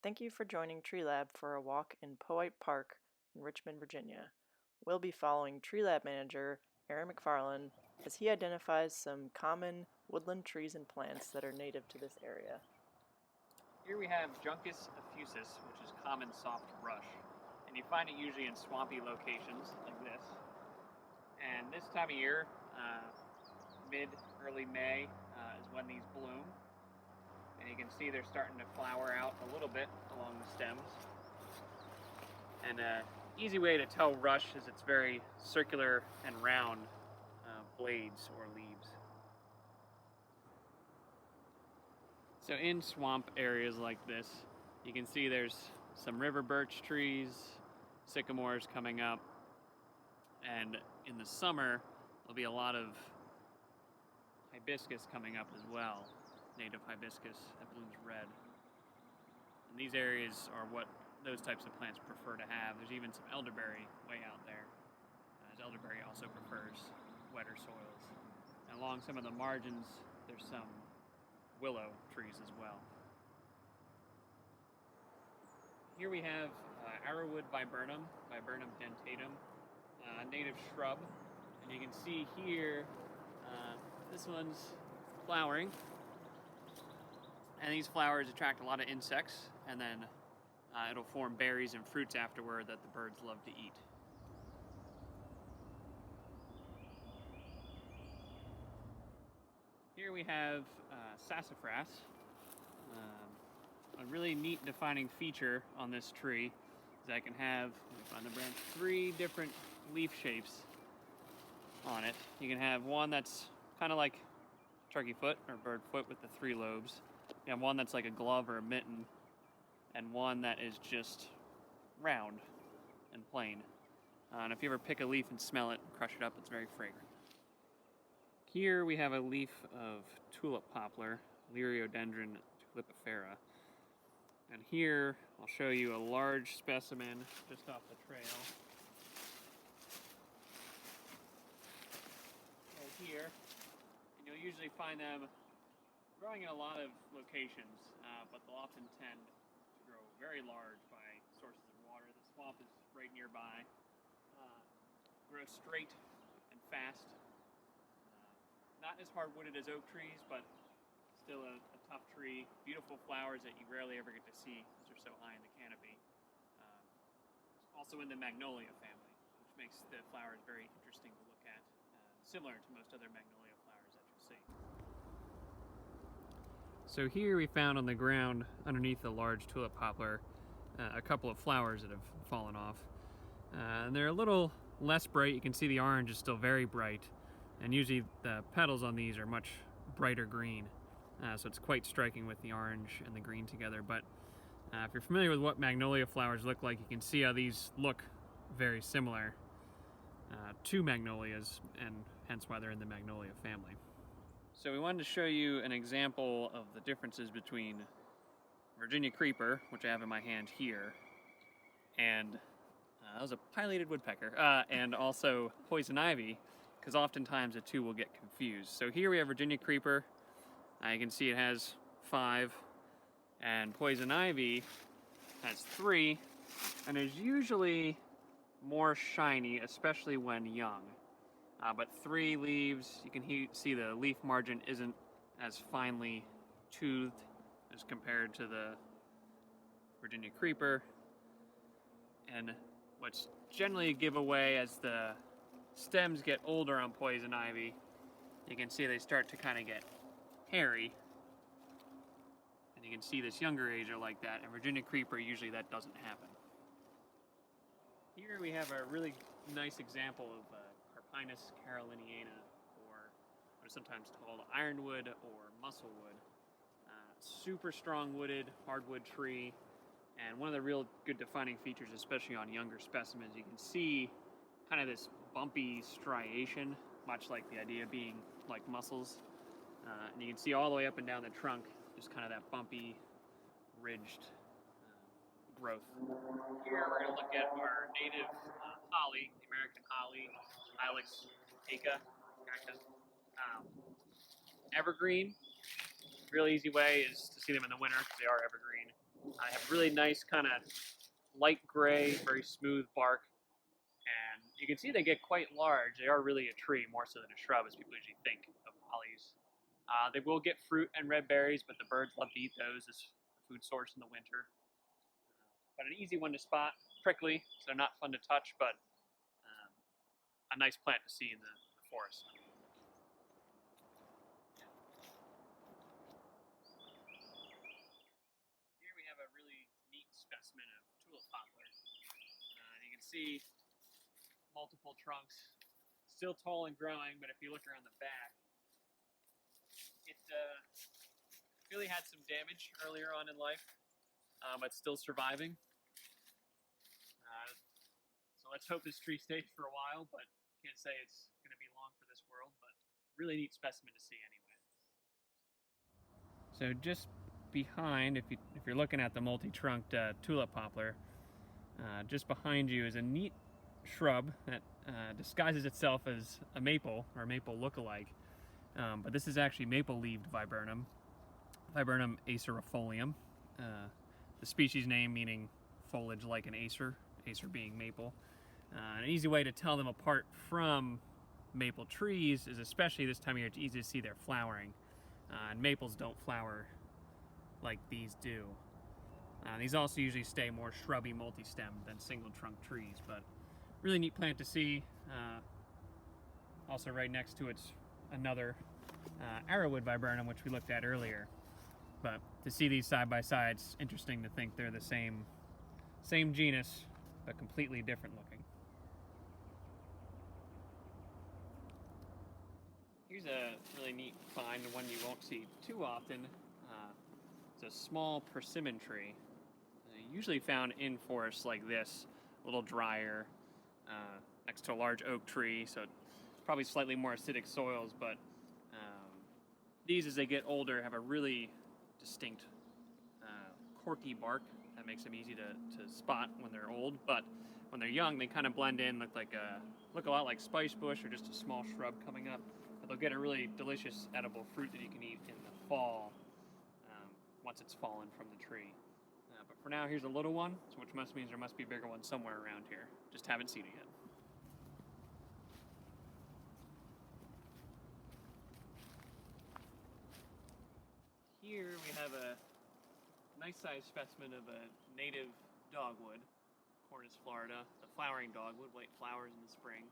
Thank you for joining TreeLab for a walk in Powhite Park in Richmond, Virginia. We'll be following TreeLab Manager Aaron McFarland as he identifies some common woodland trees and plants that are native to this area. Here we have Juncus effusus, which is common soft brush, and you find it usually in swampy locations like this. And this time of year, early May, is when these bloom. And you can see they're starting to flower out a little bit along the stems. And an easy way to tell rush is it's very circular and round blades or leaves. So in swamp areas like this, you can see there's some river birch trees, sycamores coming up, and in the summer there'll be a lot of hibiscus coming up as well, native hibiscus that blooms red. And these areas are what those types of plants prefer to have. There's even some elderberry way out there, as elderberry also prefers wetter soils. And along some of the margins, there's some willow trees as well. Here we have Arrowood viburnum, Viburnum dentatum, a native shrub. And you can see here, this one's flowering. And these flowers attract a lot of insects, and then it'll form berries and fruits afterward that the birds love to eat. Here we have Sassafras. A really neat defining feature on this tree is that I can have, on the branch, 3 different leaf shapes on it. You can have one that's kind of like turkey foot or bird foot with the 3 lobes. You have one that's like a glove or a mitten, and one that is just round and plain. And if you ever pick a leaf and smell it and crush it up, it's very fragrant. Here we have a leaf of tulip poplar, Liriodendron tulipifera. And here I'll show you a large specimen just off the trail. Right here. And you'll usually find them growing in a lot of locations, but they'll often tend to grow very large by sources of water. The swamp is right nearby. Grow straight and fast. Not as hard-wooded as oak trees, but still a tough tree. Beautiful flowers that you rarely ever get to see because they're so high in the canopy. Also in the magnolia family, which makes the flowers very interesting to look at, similar to most other magnolia flowers that you'll see. So here we found on the ground underneath the large tulip poplar a couple of flowers that have fallen off. And they're a little less bright. You can see the orange is still very bright, and usually the petals on these are much brighter green. So it's quite striking with the orange and the green together. But if you're familiar with what magnolia flowers look like, you can see how these look very similar to magnolias, and hence why they're in the magnolia family. So we wanted to show you an example of the differences between Virginia creeper, which I have in my hand here, and that was a pileated woodpecker, and also poison ivy, because oftentimes the two will get confused. So here we have Virginia creeper. You can see it has 5, and poison ivy has 3, and is usually more shiny, especially when young. But 3 leaves, you can see the leaf margin isn't as finely toothed as compared to the Virginia creeper. And what's generally a giveaway as the stems get older on poison ivy, you can see they start to kind of get hairy. And you can see this younger age are like that, and Virginia creeper, usually that doesn't happen. Here we have a really nice example of Carpinus caroliniana, or what is sometimes called ironwood or musclewood. Super strong wooded, hardwood tree, and one of the real good defining features, especially on younger specimens, you can see kind of this bumpy striation, much like the idea being like mussels. And you can see all the way up and down the trunk, just kind of that bumpy, ridged growth. Here we're going to look at our native holly, the American holly, Ilex aca cactus. Evergreen. Real easy way is to see them in the winter because they are evergreen. I have really nice kind of light gray, very smooth bark, and you can see they get quite large. They are really a tree more so than a shrub, as people usually think of hollies. They will get fruit and red berries, but the birds love to eat those as a food source in the winter. But an easy one to spot, prickly, so not fun to touch, but a nice plant to see in the forest. Here we have a really neat specimen of tulip poplar. You can see multiple trunks, still tall and growing, but if you look around the back, it really had some damage earlier on in life, but still surviving. So let's hope this tree stays for a while, but can't say it's going to be long for this world, but really neat specimen to see anyway. So just behind, if you're looking at the multi-trunked tulip poplar, just behind you is a neat shrub that disguises itself as a maple, or maple look-alike. But this is actually maple-leaved viburnum, Viburnum acerifolium. The species name meaning foliage like an acer, acer being maple. An easy way to tell them apart from maple trees is, especially this time of year, it's easy to see their flowering. And maples don't flower like these do. These also usually stay more shrubby, multi-stemmed than single-trunk trees, but really neat plant to see. Also right next to it's another Arrowood viburnum, which we looked at earlier. But to see these side by side, it's interesting to think they're the same genus, but completely different looking. Here's a really neat find, one you won't see too often. It's a small persimmon tree, usually found in forests like this, a little drier, next to a large oak tree, so probably slightly more acidic soils, but these, as they get older, have a really distinct corky bark that makes them easy to spot when they're old, but when they're young, they kind of blend in, look a lot like spice bush or just a small shrub coming up. But they'll get a really delicious edible fruit that you can eat in the fall once it's fallen from the tree. But for now, here's a little one, which must means there must be a bigger one somewhere around here. Just haven't seen it yet. Here we have a nice sized specimen of a native dogwood, Cornus Florida, the flowering dogwood, white flowers in the spring.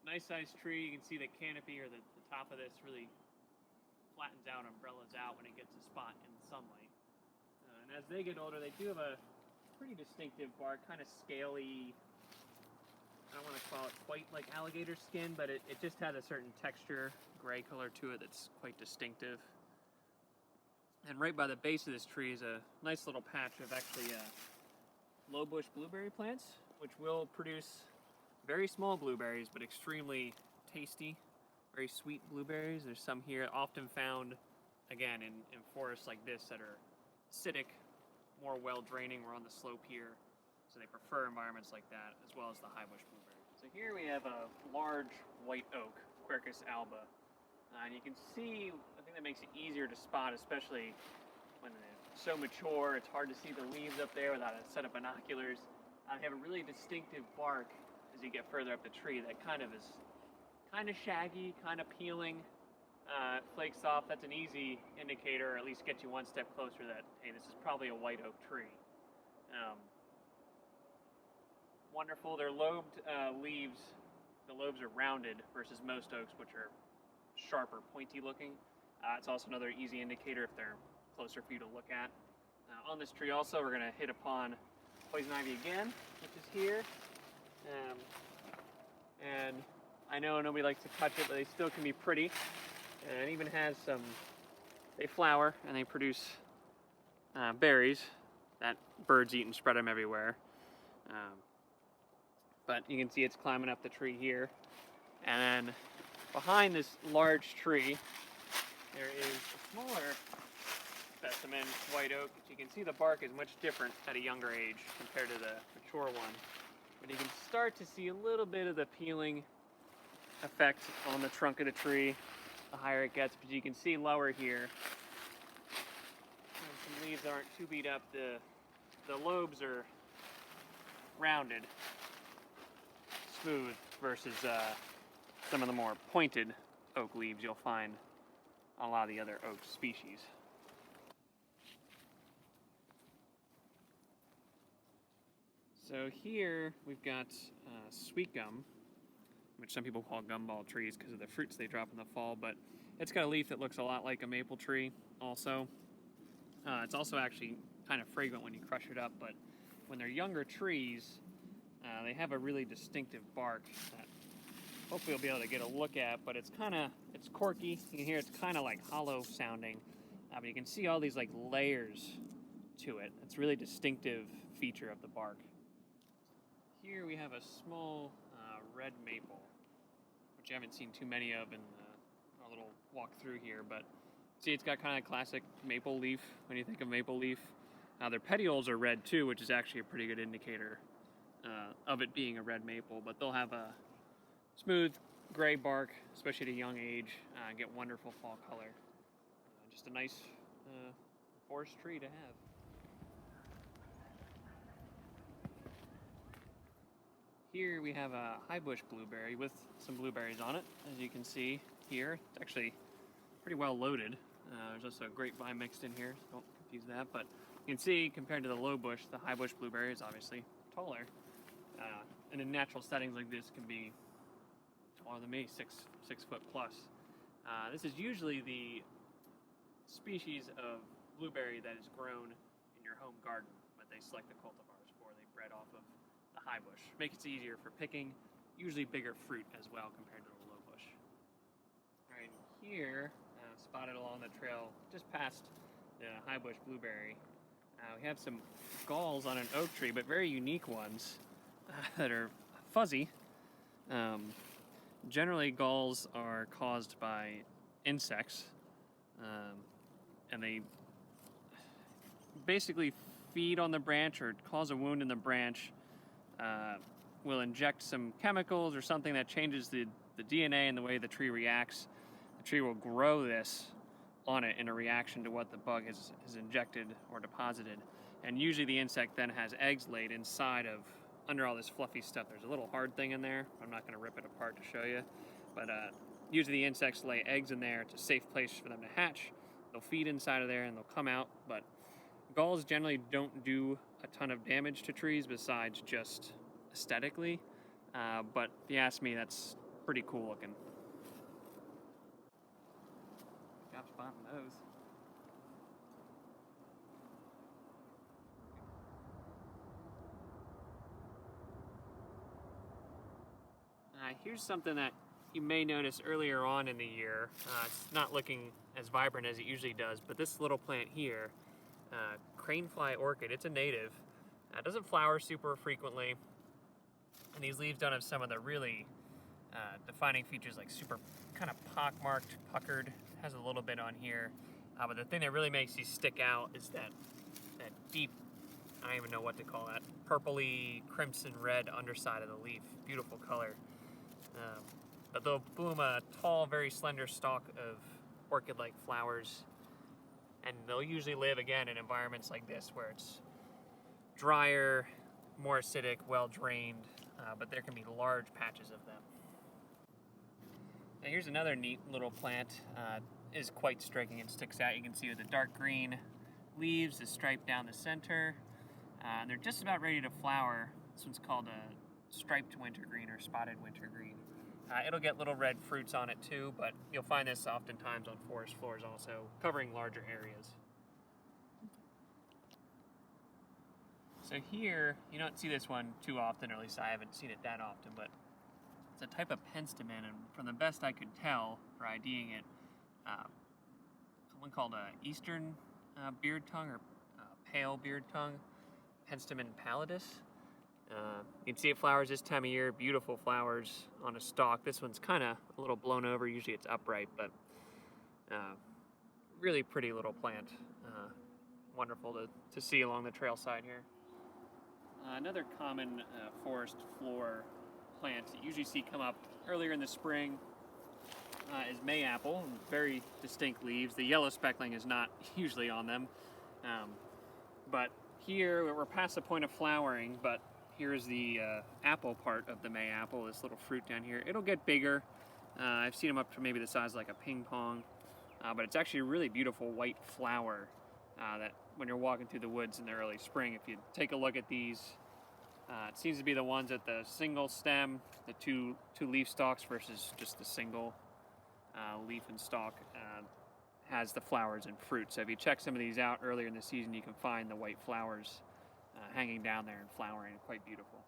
Nice sized tree. You can see the canopy, or the top of this really flattens out, umbrellas out when it gets a spot in the sunlight. And as they get older, they do have a pretty distinctive bark, kind of scaly. I don't want to call it quite like alligator skin, but it just has a certain texture, gray color to it that's quite distinctive. And right by the base of this tree is a nice little patch of actually Lowbush blueberry plants, which will produce very small blueberries, but extremely tasty, very sweet blueberries. There's some here often found, again, in forests like this that are acidic, more well-draining. We're on the slope here, so they prefer environments like that, as well as the Highbush blueberry. So here we have a large white oak, Quercus alba. And you can see, I think that makes it easier to spot, especially when it's so mature. It's hard to see the leaves up there without a set of binoculars. They have a really distinctive bark as you get further up the tree that kind of shaggy, kind of peeling, flakes off. That's an easy indicator, or at least get you one step closer that, hey, this is probably a white oak tree. Wonderful. They're lobed leaves. The lobes are rounded versus most oaks, which are sharper, pointy looking. It's also another easy indicator if they're closer for you to look at. On this tree also, we're going to hit upon poison ivy again, which is here. And I know nobody likes to touch it, but they still can be pretty. And it even has some, they flower and they produce berries that birds eat and spread them everywhere. But you can see it's climbing up the tree here. And then behind this large tree, there is a smaller specimen, white oak. You can see the bark is much different at a younger age compared to the mature one. But you can start to see a little bit of the peeling effect on the trunk of the tree the higher it gets. But you can see lower here, some leaves aren't too beat up. The lobes are rounded, smooth, versus some of the more pointed oak leaves you'll find on a lot of the other oak species. So here we've got Sweetgum, which some people call gumball trees because of the fruits they drop in the fall, but it's got a leaf that looks a lot like a maple tree also. It's also actually kind of fragrant when you crush it up, but when they're younger trees, they have a really distinctive bark that hopefully you'll be able to get a look at, but it's quirky. You can hear it's kind of like hollow sounding, but you can see all these like layers to it. It's a really distinctive feature of the bark. Here we have a small red maple, which I haven't seen too many of in our little walk through here, but see, it's got kind of classic maple leaf when you think of maple leaf. Their petioles are red too, which is actually a pretty good indicator of it being a red maple, but they'll have a smooth gray bark, especially at a young age, get wonderful fall color. Just a nice forest tree to have. Here we have a Highbush blueberry with some blueberries on it, as you can see here. It's actually pretty well loaded. There's also a grapevine mixed in here, so don't confuse that. But you can see, compared to the Lowbush, the Highbush blueberry is obviously taller. And in natural settings like this can be taller than me, 6 foot plus. This is usually the species of blueberry that is grown in your home garden, but they select the cultivars for. They bred off of the Highbush. Makes it easier for picking, usually bigger fruit as well compared to the Lowbush. Right here, spotted along the trail just past the Highbush blueberry, we have some galls on an oak tree, but very unique ones that are fuzzy. Generally, galls are caused by insects, and they basically feed on the branch or cause a wound in the branch. Will inject some chemicals or something that changes the DNA and the way the tree reacts. The tree will grow this on it in a reaction to what the bug has injected or deposited. And usually the insect then has eggs laid inside of, under all this fluffy stuff. There's a little hard thing in there. I'm not going to rip it apart to show you. But usually the insects lay eggs in there. It's a safe place for them to hatch. They'll feed inside of there and they'll come out. But galls generally don't do a ton of damage to trees besides just aesthetically. But if you ask me, that's pretty cool looking. Got spotting those. Here's something that you may notice earlier on in the year. It's not looking as vibrant as it usually does, but this little plant here, cranefly orchid, it's a native. It doesn't flower super frequently, and these leaves don't have some of the really defining features like super kind of pockmarked, puckered. It has a little bit on here, but the thing that really makes these stick out is that deep, I don't even know what to call that, purpley crimson red underside of the leaf. Beautiful color. But they'll bloom a tall, very slender stalk of orchid-like flowers, and they'll usually live again in environments like this where it's drier, more acidic, well-drained, but there can be large patches of them. Now here's another neat little plant. Is quite striking and sticks out. You can see with the dark green leaves, the stripe down the center. They're just about ready to flower. This one's called a striped wintergreen or spotted wintergreen. It'll get little red fruits on it too, but you'll find this oftentimes on forest floors also, covering larger areas. So here, you don't see this one too often, or at least I haven't seen it that often, but it's a type of penstemon, and from the best I could tell for IDing it, someone called Eastern beardtongue or pale beardtongue, Penstemon pallidus. You can see it flowers this time of year, beautiful flowers on a stalk. This one's kind of a little blown over, usually it's upright, but really pretty little plant. Wonderful to see along the trail side here. Another common forest floor plant that you usually see come up earlier in the spring is Mayapple. Very distinct leaves. The yellow speckling is not usually on them. But here, we're past the point of flowering, but here's the apple part of the Mayapple, this little fruit down here. It'll get bigger. I've seen them up to maybe the size of like a ping pong, but it's actually a really beautiful white flower that when you're walking through the woods in the early spring, if you take a look at these, it seems to be the ones at the single stem, the two leaf stalks versus just the single leaf and stalk, has the flowers and fruit. So if you check some of these out earlier in the season, you can find the white flowers hanging down there and flowering, quite beautiful.